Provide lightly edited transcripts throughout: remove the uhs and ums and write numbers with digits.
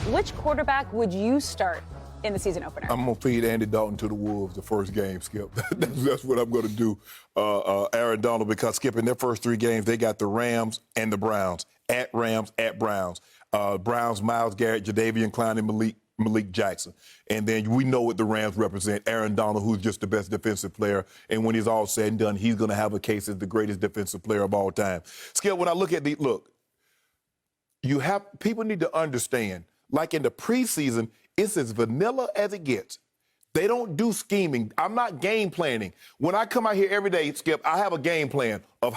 which quarterback would you start in the season opener? I'm going to feed Andy Dalton to the Wolves the first game, Skip. That's what I'm going to do, Aaron Donald, because, Skip, in their first 3 games, they got the Rams and the Browns. At Rams, at Browns. Browns, Myles Garrett, Jadeveon Clowney, and Malik Jackson. And then we know what the Rams represent. Aaron Donald, who's just the best defensive player. And when he's all said and done, he's going to have a case as the greatest defensive player of all time. Skip, when I look at people need to understand, like in the preseason, it's as vanilla as it gets. They don't do scheming. I'm not game planning. When I come out here every day, Skip, I have a game plan of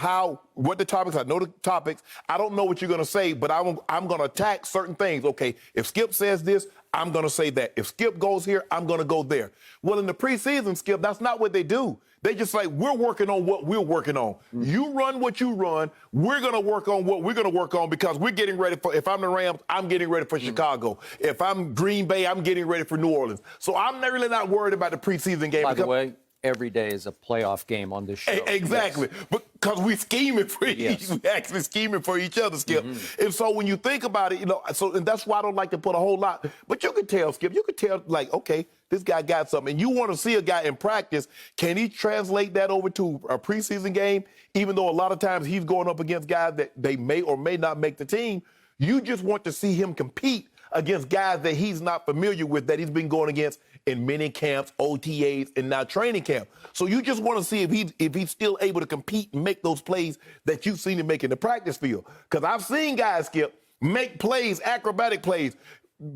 what the topics. I know the topics. I don't know what you're going to say, but I'm going to attack certain things. Okay, if Skip says this, I'm going to say that. If Skip goes here, I'm going to go there. Well, in the preseason, Skip, that's not what they do. They just like, we're working on what we're working on. You run what you run. We're going to work on what we're going to work on because we're getting ready for, if I'm the Rams, I'm getting ready for Chicago. If I'm Green Bay, I'm getting ready for New Orleans. So I'm really not worried about the preseason game. By the way, every day is a playoff game on this show. Exactly. Yes. Because we scheming for we actually scheming for each other, Skip. And so when you think about it, and that's why I don't like to put a whole lot. But you can tell, Skip, like, okay, this guy got something. And you want to see a guy in practice. Can he translate that over to a preseason game? Even though a lot of times he's going up against guys that they may or may not make the team, you just want to see him compete against guys that he's not familiar with, that he's been going against in mini camps, OTAs, and now training camp. So you just want to see if he's still able to compete and make those plays that you've seen him make in the practice field. Because I've seen guys, Skip, make plays, acrobatic plays,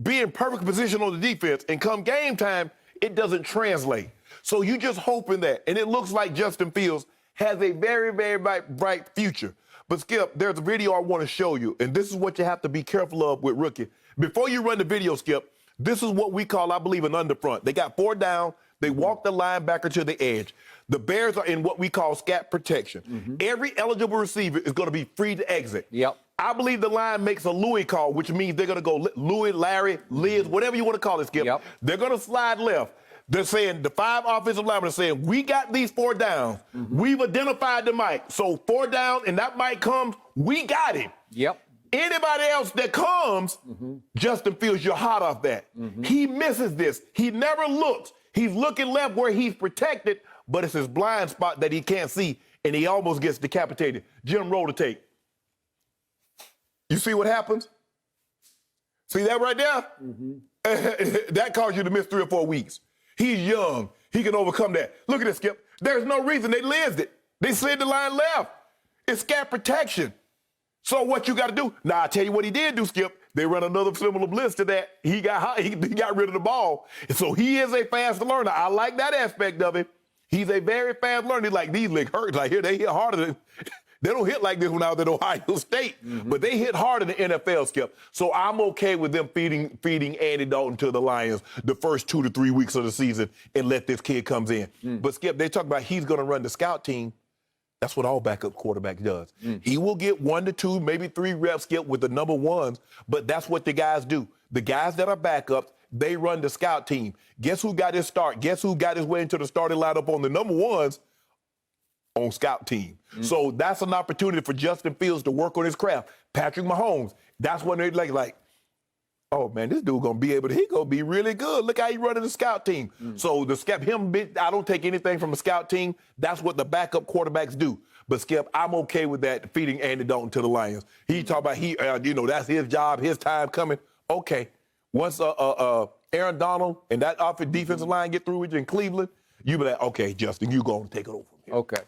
be in perfect position on the defense, and come game time, it doesn't translate. So you just hoping that. And it looks like Justin Fields has a very, very bright future. But, Skip, there's a video I want to show you, and this is what you have to be careful of with rookie. Before you run the video, Skip, this is what we call, I believe, an underfront. They got 4 down. They walk the linebacker to the edge. The Bears are in what we call scat protection. Every eligible receiver is going to be free to exit. Yep. I believe the line makes a Louis call, which means they're going to go Louis, Larry, Liz, whatever you want to call it, Skip. Yep. They're going to slide left. They're saying, the 5 offensive linemen are saying, we got these 4 downs. We've identified the Mike. So 4 down, and that Mike comes, we got him. Yep. Anybody else that comes, Justin Fields, you're hot off that. He misses this. He never looks. He's looking left where he's protected, but it's his blind spot that he can't see, and he almost gets decapitated. Jim, roll the tape. You see what happens? See that right there? That caused you to miss 3 or 4 weeks. He's young. He can overcome that. Look at this, Skip. There's no reason. They lizzed it. They slid the line left. It's scat protection. So what you got to do? Now, I tell you what he did do, Skip. They run another similar blitz to that. He got rid of the ball. And so he is a fast learner. I like that aspect of him. He's a very fast learner. He's like, these legs hurt. Like, here, they hit harder than... They don't hit like this when I was at Ohio State, but they hit hard in the NFL, Skip. So I'm okay with them feeding Andy Dalton to the Lions the first 2 to 3 weeks of the season and let this kid comes in. But, Skip, they talk about he's going to run the scout team. That's what all backup quarterback does. He will get 1 to 2, maybe 3 reps, Skip, with the number ones, but that's what the guys do. The guys that are backups, they run the scout team. Guess who got his start? Guess who got his way into the starting lineup on the number ones? On scout team. So that's an opportunity for Justin Fields to work on his craft. Patrick Mahomes, that's when they're like, oh man, this dude he gonna be really good. Look how he running the scout team. So I don't take anything from a scout team. That's what the backup quarterbacks do. But Skip, I'm okay with that, feeding Andy Dalton to the Lions. He talk about that's his job, his time coming. Okay, once Aaron Donald and that defensive line get through with you in Cleveland, you be like, okay, Justin, you gonna take it over from here. Okay.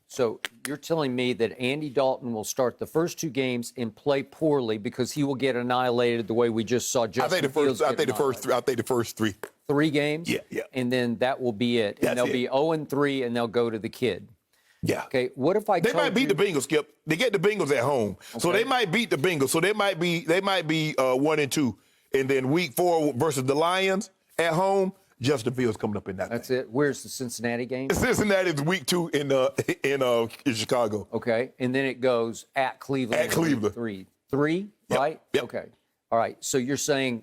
So you're telling me that Andy Dalton will start the first 2 games and play poorly because he will get annihilated the way we just saw Justin Fields I think the first 3. 3 games? Yeah. And then that will be it. And they'll be 0-3, and they'll go to the kid. Yeah. Okay, what if They might beat the Bengals, Skip. They get the Bengals at home. Okay. So they might beat the Bengals. So they might be 1 and 2. And then week 4 versus the Lions at home, Justin Fields coming up in that. That's it. Where's the Cincinnati game? Cincinnati is week 2 in Chicago. Okay, and then it goes at Cleveland. At Cleveland. 3, right? Yep. Okay. All right. So you're saying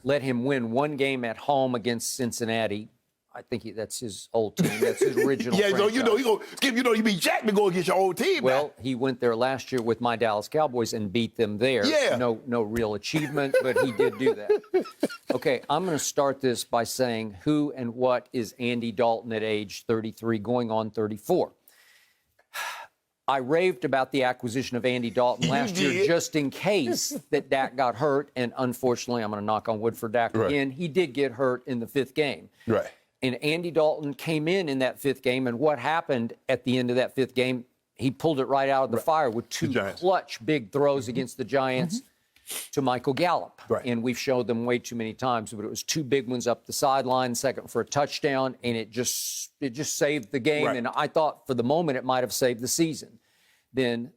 let him win 1 game at home against Cincinnati. I think that's his old team. That's his original Yeah, so franchise. Skip, you be Jack to go against your old team. Well, now. he went there last year with my Dallas Cowboys and beat them there. Yeah. No real achievement, but he did do that. Okay, I'm going to start this by saying who and what is Andy Dalton at age 33 going on 34. I raved about the acquisition of Andy Dalton last year just in case that Dak got hurt, and unfortunately, I'm going to knock on wood for Dak again, he did get hurt in the 5th game. Right. And Andy Dalton came in that 5th game, and what happened at the end of that 5th game, he pulled it right out of the fire with 2 clutch big throws against the Giants to Michael Gallup. Right. And we've showed them way too many times, but it was 2 big ones up the sideline, second for a touchdown, and it just saved the game. Right. And I thought for the moment it might have saved the season. Then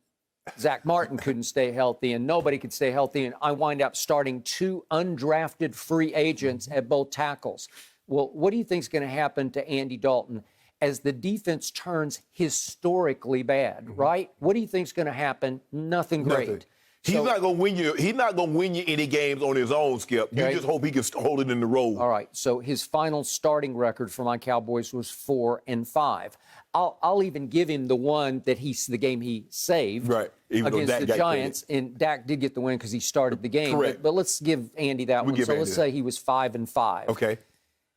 Zach Martin couldn't stay healthy, and nobody could stay healthy, and I wind up starting 2 undrafted free agents at both tackles. Well, what do you think is going to happen to Andy Dalton as the defense turns historically bad, right? What do you think is going to happen? Nothing great. Nothing. He's not going to win you. He's not going to win you any games on his own, Skip. You just hope he can hold it in the road. All right. So his final starting record for my Cowboys was 4-5. I'll even give him the one that the game he saved against the Giants, and Dak did get the win because he started the game. Correct. But let's give Andy that one. So let's say he was 5-5. Okay.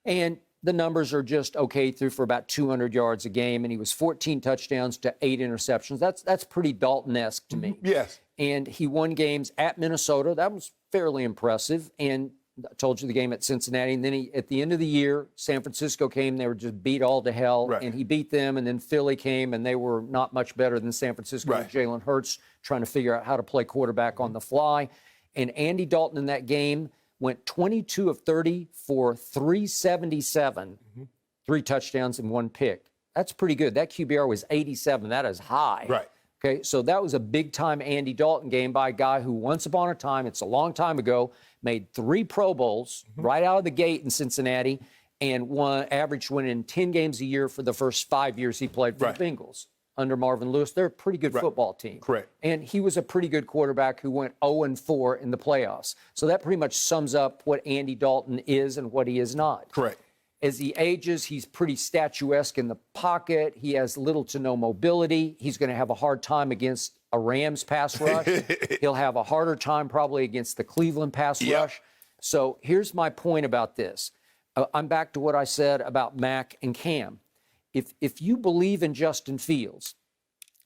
And the numbers are just okay, threw for about 200 yards a game, and he was 14 touchdowns to 8 interceptions. That's pretty Dalton-esque to me. Yes. And he won games at Minnesota. That was fairly impressive. And I told you the game at Cincinnati. And then at the end of the year, San Francisco came. They were just beat all to hell. Right. And he beat them. And then Philly came, and they were not much better than San Francisco. Right. Jalen Hurts trying to figure out how to play quarterback on the fly. And Andy Dalton in that game went 22 of 30 for 377, 3 touchdowns and 1 pick. That's pretty good. That QBR was 87. That is high. Right. Okay, so that was a big-time Andy Dalton game by a guy who once upon a time, it's a long time ago, made 3 Pro Bowls right out of the gate in Cincinnati and averaged winning 10 games a year for the first 5 years he played for the Bengals. Under Marvin Lewis, they're a pretty good football team. Correct. And he was a pretty good quarterback who went 0-4 in the playoffs. So that pretty much sums up what Andy Dalton is and what he is not. Correct. As he ages, he's pretty statuesque in the pocket. He has little to no mobility. He's going to have a hard time against a Rams pass rush. He'll have a harder time probably against the Cleveland pass rush. So here's my point about this. I'm back to what I said about Mac and Cam. If you believe in Justin Fields,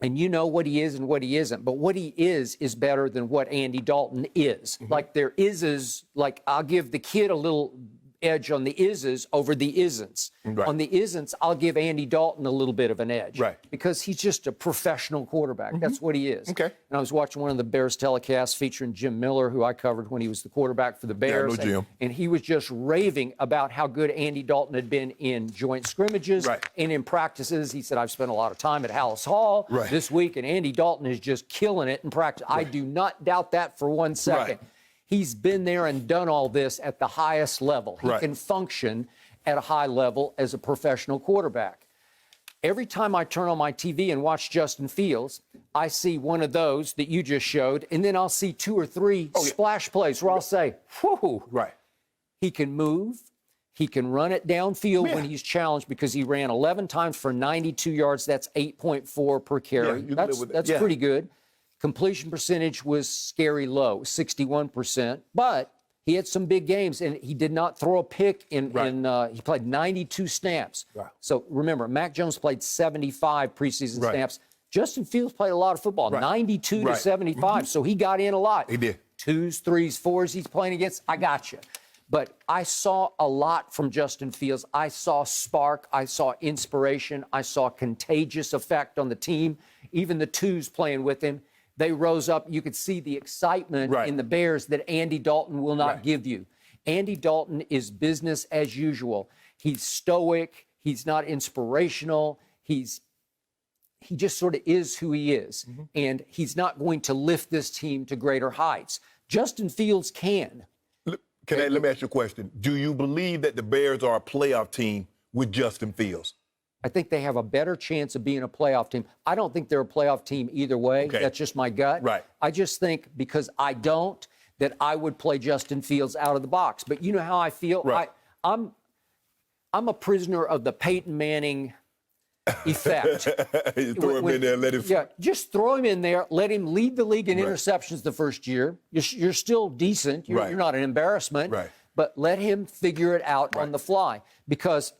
and you know what he is and what he isn't, but what he is better than what Andy Dalton is. Like there is, like I'll give the kid a little edge on the is over the isn'ts. Right. On the isn'ts, I'll give Andy Dalton a little bit of an edge. Right. Because he's just a professional quarterback. That's what he is. Okay. And I was watching one of the Bears telecasts featuring Jim Miller, who I covered when he was the quarterback for the Bears. Yeah, I know Jim. And he was just raving about how good Andy Dalton had been in joint scrimmages and in practices. He said, I've spent a lot of time at Hallis Hall this week, and Andy Dalton is just killing it in practice. I do not doubt that for 1 second. He's been there and done all this at the highest level. He can function at a high level as a professional quarterback. Every time I turn on my TV and watch Justin Fields, I see one of those that you just showed, and then I'll see 2 or 3 splash plays where I'll say, whew. He can move. He can run it downfield when he's challenged because he ran 11 times for 92 yards. That's 8.4 per carry. That's pretty good. Completion percentage was scary low, 61%. But he had some big games, and he did not throw a pick he played 92 snaps. So remember, Mac Jones played 75 preseason snaps. Justin Fields played a lot of football, 92 to 75. So he got in a lot. He did. 2s, 3s, 4s he's playing against. I got you. But I saw a lot from Justin Fields. I saw spark. I saw inspiration. I saw contagious effect on the team. Even the 2s playing with him. They rose up. You could see the excitement in the Bears that Andy Dalton will not give you. Andy Dalton is business as usual. He's stoic. He's not inspirational. He just sort of is who he is. And he's not going to lift this team to greater heights. Justin Fields can. Let me ask you a question. Do you believe that the Bears are a playoff team with Justin Fields? I think they have a better chance of being a playoff team. I don't think they're a playoff team either way. That's just my gut. I just think because I don't, that I would play Justin Fields out of the box. But you know how I feel? I'm a prisoner of the Peyton Manning effect. You throw him in there and let him. Yeah, just throw him in there. Let him lead the league in interceptions the first year. You're still decent. You're not an embarrassment. Right. But let him figure it out on the fly, because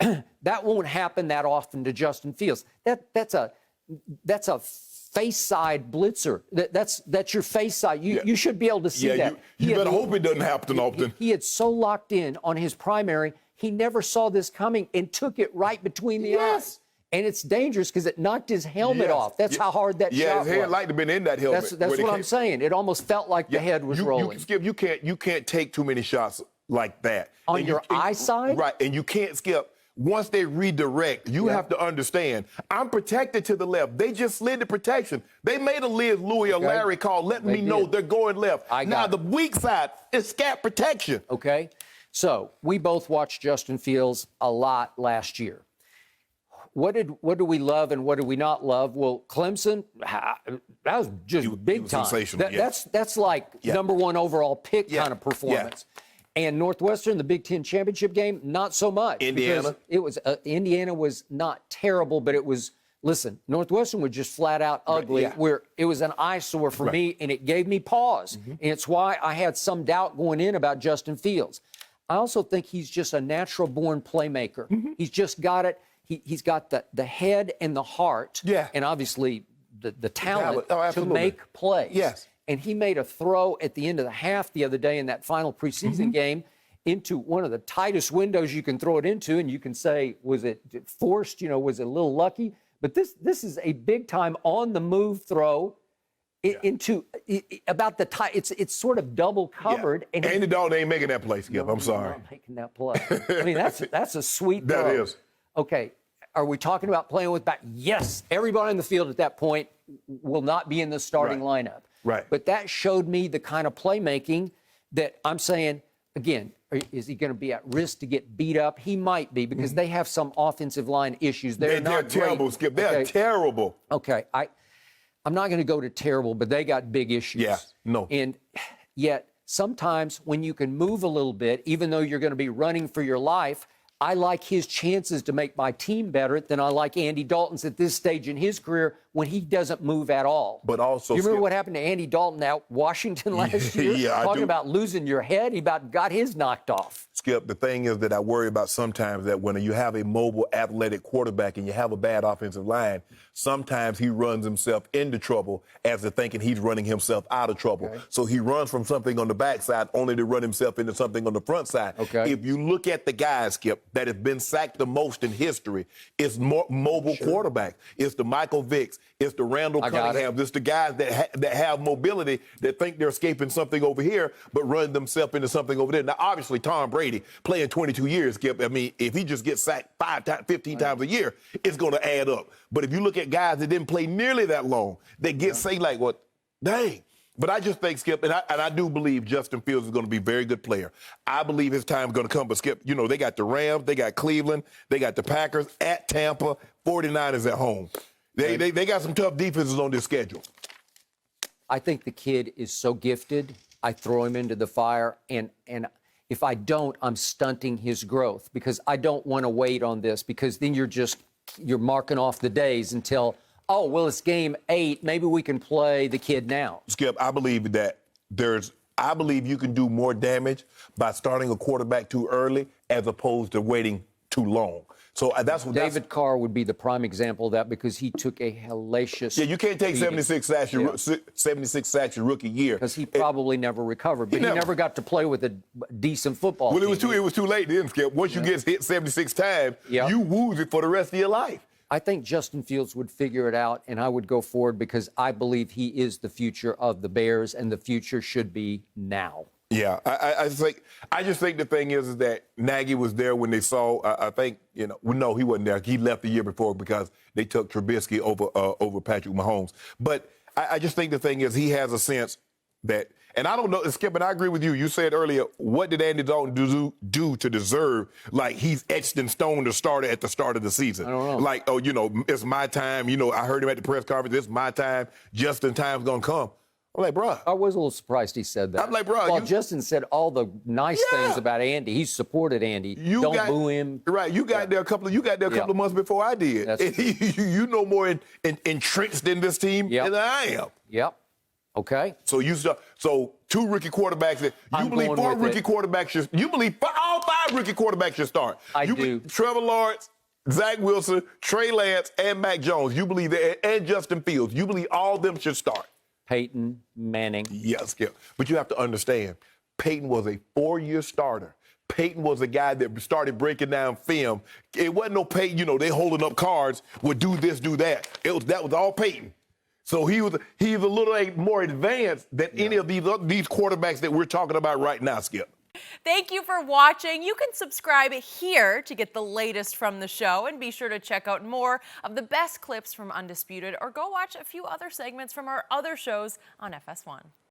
that won't happen that often to Justin Fields. That's a face side blitzer. That's your face side. You should be able to see that. You better hope it doesn't happen often. He had so locked in on his primary, he never saw this coming and took it right between the eyes. And it's dangerous because it knocked his helmet off. That's how hard that shot was. His head like to been in that helmet. That's what I'm saying. It almost felt like the head was rolling. Skip, you can't take too many shots like that. On your eyesight? Right, and you can't, Skip. Once they redirect, you have to understand, I'm protected to the left. They just slid the protection. They made a Liz, Louis, or Larry call letting me know they're going left. Now, the weak side is scat protection. Okay, so we both watched Justin Fields a lot last year. What do we love and what do we not love? Well, Clemson, that was just big time. Sensational. That's like number one overall pick kind of performance. And Northwestern, the Big Ten championship game, not so much. Indiana. It was Indiana was not terrible, but it was. Listen, Northwestern was just flat out ugly. Where it was an eyesore for me, and it gave me pause. And it's why I had some doubt going in about Justin Fields. I also think he's just a natural-born playmaker. He's just got it. He's got the head and the heart, and obviously the talent to make plays. Yes. And he made a throw at the end of the half the other day in that final preseason game into one of the tightest windows you can throw it into, and you can say, was it forced? Was it a little lucky? But this is a big-time on-the-move throw into about the tight. It's sort of double covered. And Andy Dalton ain't making that play, Skip. I'm sorry. Not making that play. I mean, that's a sweet throw. That is. Okay, are we talking about playing with back? Yes, everybody in the field at that point will not be in the starting lineup. Right. But that showed me the kind of playmaking that I'm saying, again, is he going to be at risk to get beat up? He might be, because they have some offensive line issues. They're terrible, Skip. They're terrible. Okay, I'm not going to go to terrible, but they got big issues. Yeah, no. And yet, sometimes when you can move a little bit, even though you're going to be running for your life, I like his chances to make my team better than I like Andy Dalton's at this stage in his career when he doesn't move at all. But also, you remember what happened to Andy Dalton out Washington last year? Talking about losing your head, he about got his knocked off. Skip, the thing is that I worry about sometimes that when you have a mobile, athletic quarterback and you have a bad offensive line, sometimes he runs himself into trouble as to thinking he's running himself out of trouble. Okay. So he runs from something on the backside only to run himself into something on the front side. Okay. If you look at the guys, Skip, that have been sacked the most in history, it's more mobile quarterbacks. It's the Michael Vicks. It's the Randall Cunninghams. It's the guys that have mobility that think they're escaping something over here but run themselves into something over there. Now, obviously, Tom Brady, playing 22 years, Skip, I mean, if he just gets sacked 15 times a year, it's going to add up. But if you look at guys that didn't play nearly that long, they get say like, what, dang. But I just think, Skip, and I do believe Justin Fields is going to be a very good player. I believe his time is going to come. But, Skip, they got the Rams, they got Cleveland, they got the Packers at Tampa, 49ers at home. They got some tough defenses on this schedule. I think the kid is so gifted, I throw him into the fire, and if I don't, I'm stunting his growth, because I don't want to wait on this, because then you're marking off the days until, oh, well, it's game 8. Maybe we can play the kid now. Skip, I believe that I believe you can do more damage by starting a quarterback too early as opposed to waiting too long. So that's what David Carr would be the prime example of that, because he took a hellacious. Yeah, you can't take 76 sacks your rookie year, because he probably never recovered. But he never got to play with a decent football team. Well, it was too late then, Skip. Once you get hit 76 times, you lose it for the rest of your life. I think Justin Fields would figure it out, and I would go forward, because I believe he is the future of the Bears, and the future should be now. Yeah, I just think the thing is that Nagy was there when they saw. I think no, he wasn't there. He left the year before because they took Trubisky over Patrick Mahomes. But I just think the thing is he has a sense that, and I don't know, Skip, and I agree with you. You said earlier, what did Andy Dalton do to deserve, like, he's etched in stone to start at the start of the season? I don't know. Like, oh, it's my time. I heard him at the press conference. It's my time. Just in time's gonna come. I'm like, bro. I was a little surprised he said that. I'm like, bro. Well, Justin said all the nice things about Andy. He supported Andy. Don't boo him. Right. You got there a couple of months before I did. That's true. You know more entrenched in this team than I am. Yep. Okay. So two rookie quarterbacks. You believe four rookie quarterbacks you believe all 5 rookie quarterbacks should start. I do. Trevor Lawrence, Zach Wilson, Trey Lance, and Mac Jones. You believe that, and Justin Fields. You believe all of them should start. Peyton Manning. Yes, Skip. But you have to understand, Peyton was a 4-year starter. Peyton was a guy that started breaking down film. It wasn't no Peyton, they holding up cards, would do this, do that. That was all Peyton. So he's a little more advanced than any of these quarterbacks that we're talking about right now, Skip. Thank you for watching. You can subscribe here to get the latest from the show, and be sure to check out more of the best clips from Undisputed, or go watch a few other segments from our other shows on FS1.